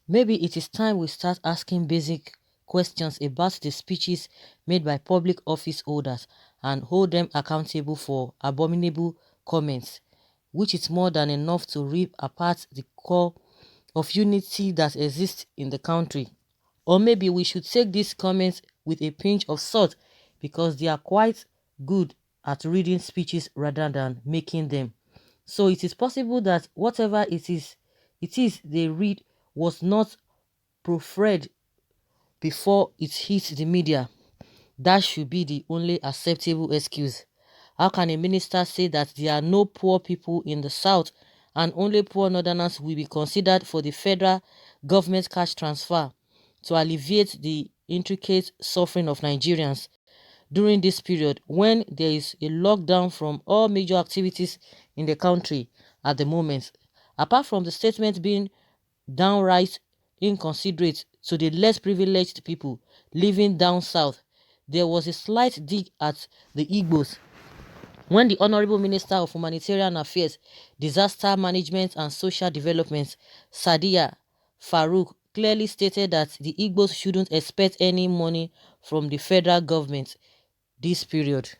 Maybe it is time we start asking basic questions about the speeches made by public office holders and hold them accountable for abominable comments, which is more than enough to rip apart the core of unity that exists in the country. Or maybe we should take these comments with a pinch of salt because they are quite good at reading speeches rather than making them. So it is possible that whatever it is they read was not proofread before it hits the media. That should be the only acceptable excuse. How can a minister say that there are no poor people in the south and only poor northerners will be considered for the federal government cash transfer to alleviate the intricate suffering of Nigerians during this period when there is a lockdown from all major activities in the country at the moment? Apart from the statement being downright inconsiderate to the less privileged people living down south, there was a slight dig at the Igbos when the Honorable Minister of Humanitarian Affairs, Disaster Management and Social Development, Sadia Farouk, clearly stated that the Igbos shouldn't expect any money from the federal government this period.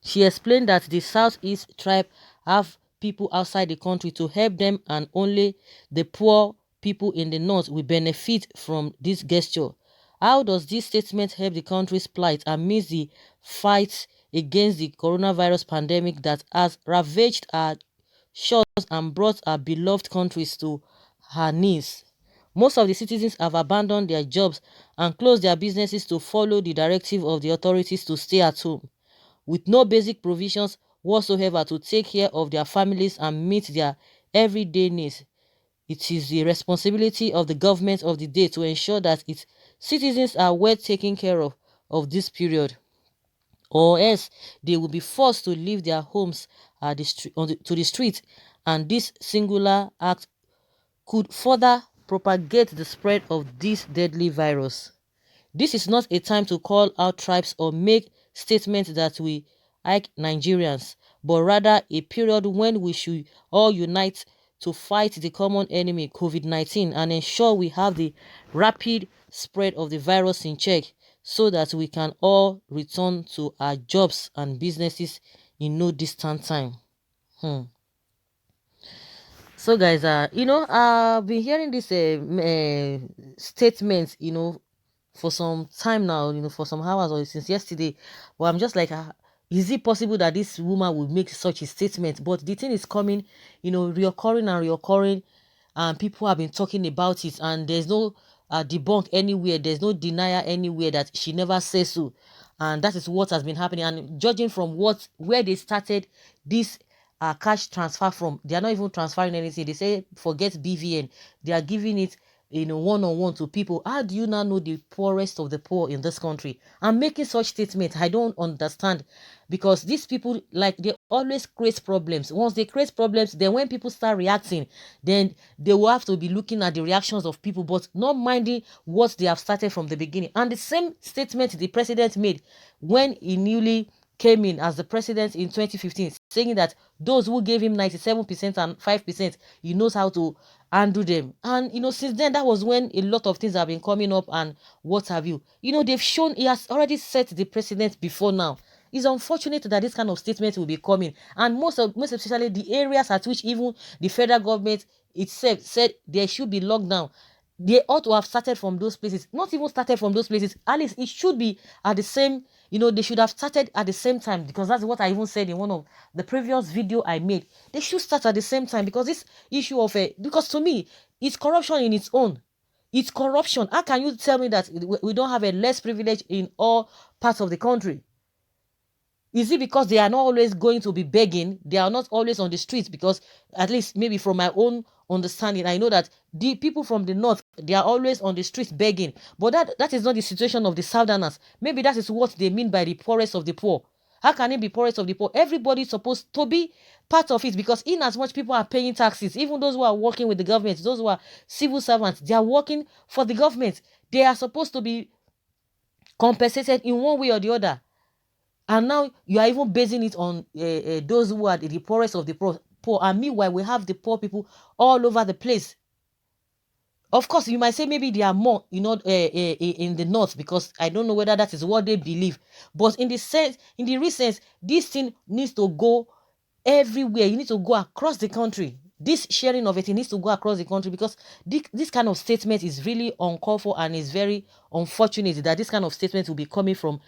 She explained that the Southeast tribe have people outside the country to help them and only the poor people in the north will benefit from this gesture. How does this statement help the country's plight amidst the fight against the coronavirus pandemic that has ravaged our shores and brought our beloved countries to her knees? Most of the citizens have abandoned their jobs and closed their businesses to follow the directive of the authorities to stay at home with no basic provisions whatsoever to take care of their families and meet their everyday needs. It is the responsibility of the government of the day to ensure that its citizens are well taken care of this period, or else they will be forced to leave their homes to the street, and this singular act could further propagate the spread of this deadly virus. This is not a time to call out tribes or make statements that we like Nigerians, but rather a period when we should all unite to fight the common enemy COVID-19 and ensure we have the rapid spread of the virus in check so that we can all return to our jobs and businesses in no distant time. Hmm. So guys, I've been hearing this statement, for some time now, for some hours or since yesterday. But I'm just like, is it possible that this woman would make such a statement? But the thing is coming, reoccurring and reoccurring, and people have been talking about it, and there's no debunk anywhere, there's no denial anywhere that she never says so, and that is what has been happening. And judging from where they started this cash transfer from, they are not even transferring anything. They say forget BVN, they are giving it one-on-one to people. How do you now know the poorest of the poor in this country and making such statements? I don't understand, because these people, like, they always create problems. Once they create problems, then when people start reacting, then they will have to be looking at the reactions of people but not minding what they have started from the beginning. And the same statement the president made when he newly came in as the president in 2015, saying that those who gave him 97% and 5%, he knows how to handle them. And since then, that was when a lot of things have been coming up and what have you. They've shown he has already set the precedent before now. It's unfortunate that this kind of statement will be coming, and most especially the areas at which even the federal government itself said there should be lockdown. They ought to have started from those places, not even started from those places. At least it should be at the same, they should have started at the same time, because that's what I even said in one of the previous video I made. They should start at the same time, because this issue of because to me, it's corruption in its own. It's corruption. How can you tell me that we don't have a less privilege in all parts of the country? Is it because they are not always going to be begging? They are not always on the streets, because at least maybe from my own understanding, I know that the people from the north, they are always on the streets begging. But that is not the situation of the southerners. Maybe that is what they mean by the poorest of the poor. How can it be poorest of the poor? Everybody is supposed to be part of it, because in as much people are paying taxes, even those who are working with the government, those who are civil servants, they are working for the government. They are supposed to be compensated in one way or the other. And now you are even basing it on those who are the poorest of the poor. And meanwhile, we have the poor people all over the place. Of course, you might say maybe they are more, in the north, because I don't know whether that is what they believe. But in the sense, in the recent, this thing needs to go everywhere. You need to go across the country. This sharing of it needs to go across the country, because this kind of statement is really uncalled for, and is very unfortunate that this kind of statement will be coming from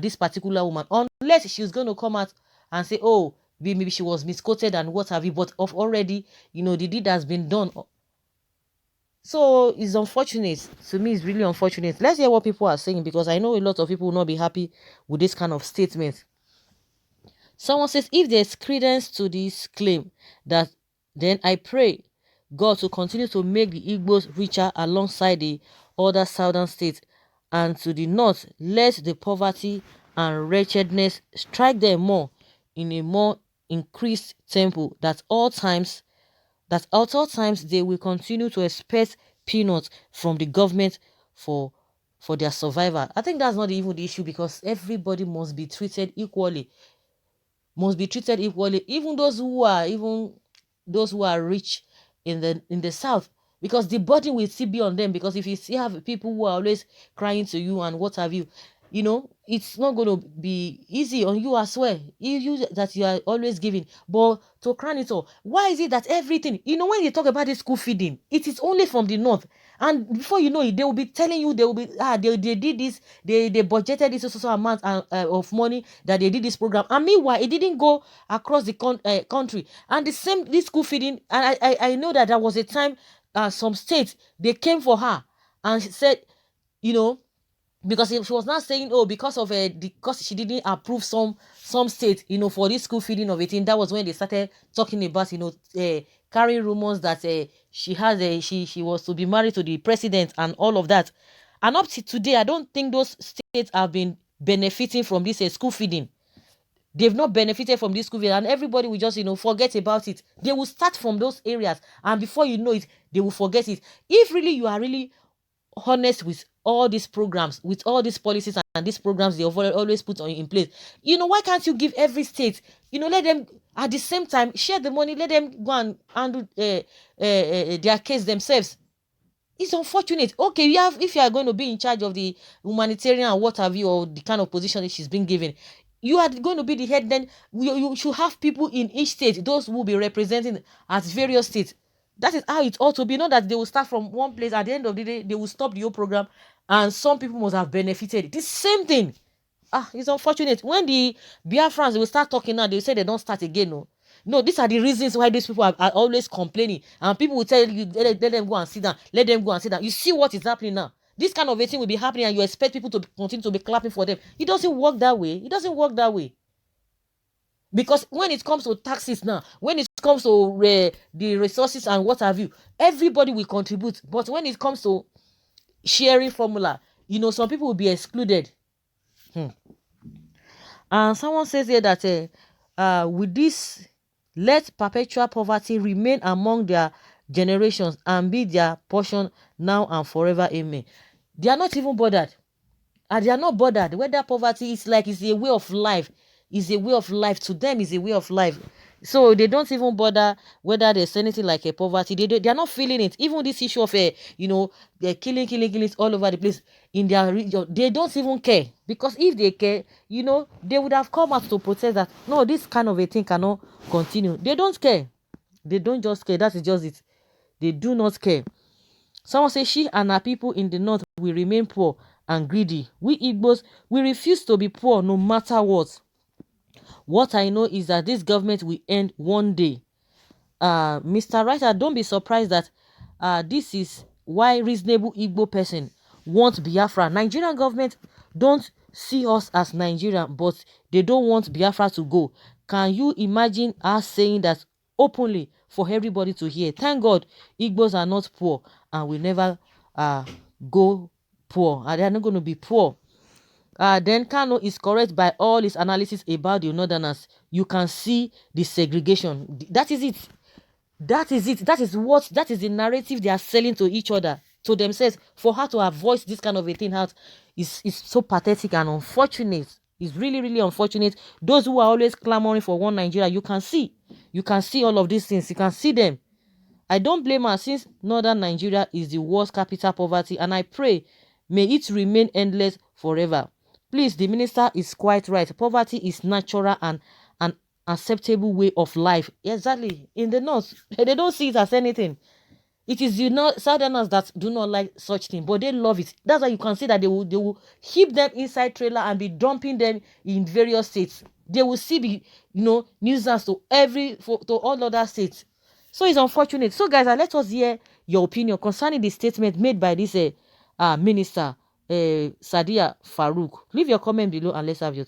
this particular woman, unless she's going to come out and say, oh, maybe she was misquoted and what have you. But of already, the deed has been done. So it's unfortunate. To me, it's really unfortunate. Let's hear what people are saying, because I know a lot of people will not be happy with this kind of statement. Someone says, if there's credence to this claim, that then I pray God to continue to make the Igbos richer alongside the other southern states, and to the north, let the poverty and wretchedness strike them more, in a more increased tempo, that at all times they will continue to expect peanuts from the government for their survival. I think that's not even the issue, because everybody must be treated equally, even those who are rich in the south, because the burden will still be on them. Because if you still have people who are always crying to you and what have you, it's not going to be easy on you as well. You that you are always giving. But to crown it all, why is it that everything, when you talk about the school feeding, it is only from the north, and before you know it, they will be telling you, they will be they did this, they budgeted this so amount of money, that they did this program, and meanwhile it didn't go across the country. And the same, this school feeding, and I know that there was a time, some states, they came for her and said, you know because she was not saying, oh, because of because she didn't approve some states, for this school feeding of 18. That was when they started talking about, carrying rumors that she was to be married to the president and all of that. And up to today, I don't think those states have been benefiting from this school feeding. They've not benefited from this school feeding, and everybody will just forget about it. They will start from those areas, and before you know it, they will forget it. If really you are really honest with all these programs, with all these policies and these programs they have always put in place, why can't you give every state, let them at the same time share the money, let them go and handle their case themselves. It's unfortunate. Okay, if you are going to be in charge of the humanitarian and what have you, or the kind of position that she's been given, you are going to be the head. Then you should have people in each state, those who will be representing at various states. That is how it ought to be. Not that they will start from one place, at the end of the day they will stop the whole program, and some people must have benefited. The same thing. It's unfortunate. When the Biafrans will start talking now, they will say they don't start again. No, these are the reasons why these people are always complaining, and people will tell you, let them go and sit down, let them go and sit down. You see what is happening now. This kind of a thing will be happening, and you expect people to continue to be clapping for them. It doesn't work that way. It doesn't work that way. Because when it comes to taxes now, when it comes to the resources and what have you, everybody will contribute. But when it comes to sharing formula, some people will be excluded. And someone says here that with this, let perpetual poverty remain among their generations and be their portion now and forever. Amen. They are not even bothered. And they are not bothered whether poverty is like, it's a way of life. Is a way of life. To them, is a way of life. So they don't even bother whether there's anything like a poverty. They are not feeling it. Even this issue of they're killing all over the place in their region. They don't even care, because if they care, they would have come out to protest that no, this kind of a thing cannot continue. They don't care. They don't just care. That is just it. They do not care. Someone say she and her people in the north will remain poor and greedy. We Igbos, we refuse to be poor no matter what. What I know is that this government will end one day. Mr. Writer, don't be surprised that this is why reasonable Igbo person wants Biafra. Nigerian government don't see us as Nigerian, but they don't want Biafra to go. Can you imagine us saying that openly for everybody to hear? Thank God Igbos are not poor and will never go poor. And they are not going to be poor. Then Kano is correct by all his analysis about the northerners. You can see the segregation. That is it. That is it. That is the narrative they are selling to each other, to themselves. For her to have voiced this kind of a thing out is so pathetic and unfortunate. It's really, really unfortunate. Those who are always clamoring for one Nigeria, you can see all of these things. You can see them. I don't blame her since northern Nigeria is the worst capital poverty, and I pray may it remain endless forever. Please, the minister is quite right. Poverty is natural and an acceptable way of life. Exactly. In the north, they don't see it as anything. It is the southerners that do not like such thing, but they love it. That's why you can see that they will keep them inside trailer and be dumping them in various states. They will see the nuisance to all other states. So it's unfortunate. So guys, let us hear your opinion concerning the statement made by this minister, Sadia Farouk. Leave your comment below and let's have your